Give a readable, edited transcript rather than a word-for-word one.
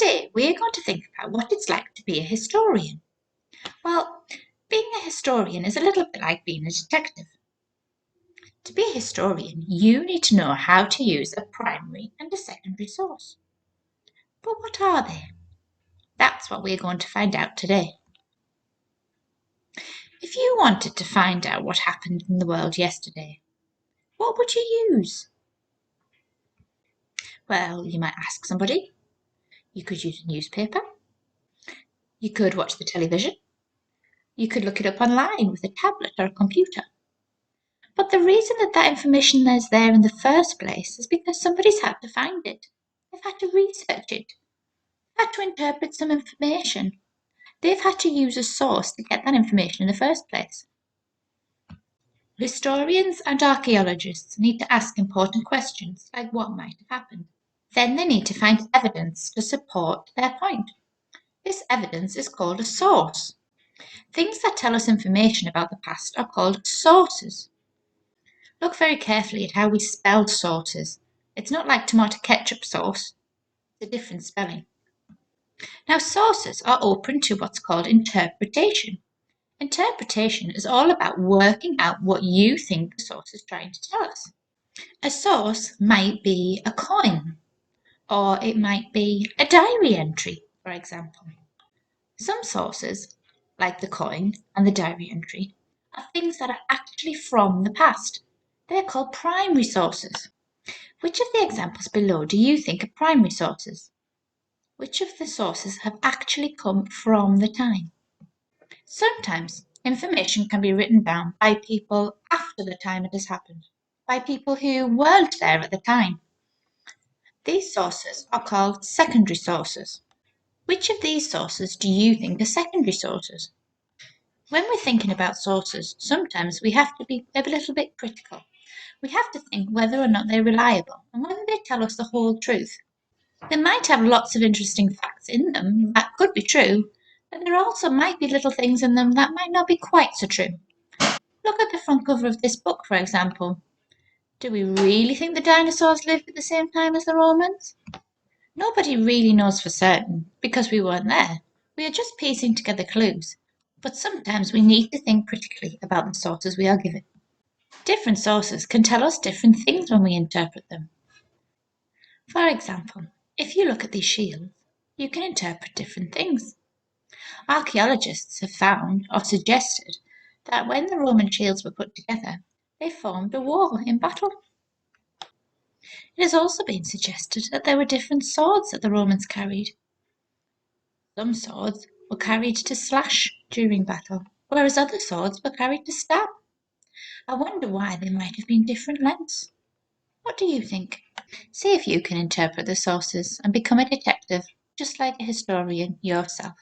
Today we're going to think about what it's like to be a historian. Well, being a historian is a little bit like being a detective. To be a historian, you need to know how to use a primary and a secondary source. But what are they? That's what we're going to find out today. If you wanted to find out what happened in the world yesterday, what would you use? Well, you might ask somebody. You could use a newspaper. You could watch the television. You could look it up online with a tablet or a computer. But the reason that information is there in the first place is because somebody's had to find it. They've had to research it. They've had to interpret some information. They've had to use a source to get that information in the first place. Historians and archaeologists need to ask important questions like what might have happened. Then they need to find evidence to support their point. This evidence is called a source. Things that tell us information about the past are called sources. Look very carefully at how we spell sources. It's not like tomato ketchup sauce. It's a different spelling. Now, sources are open to what's called interpretation. Interpretation is all about working out what you think the source is trying to tell us. A source might be a coin, or it might be a diary entry, for example. Some sources, like the coin and the diary entry, are things that are actually from the past. They're called primary sources. Which of the examples below do you think are primary sources? Which of the sources have actually come from the time? Sometimes information can be written down by people after the time it has happened, by people who weren't there at the time. These sources are called secondary sources. Which of these sources do you think are secondary sources? When we're thinking about sources, sometimes we have to be a little bit critical. We have to think whether or not they're reliable and whether they tell us the whole truth. They might have lots of interesting facts in them that could be true, but there also might be little things in them that might not be quite so true. Look at the front cover of this book, for example. Do we really think the dinosaurs lived at the same time as the Romans? Nobody really knows for certain because we weren't there. We are just piecing together clues. But sometimes we need to think critically about the sources we are given. Different sources can tell us different things when we interpret them. For example, if you look at these shields, you can interpret different things. Archaeologists have found or suggested that when the Roman shields were put together, they formed a wall in battle. It has also been suggested that there were different swords that the Romans carried. Some swords were carried to slash during battle, whereas other swords were carried to stab. I wonder why they might have been different lengths. What do you think? See if you can interpret the sources and become a detective, just like a historian yourself.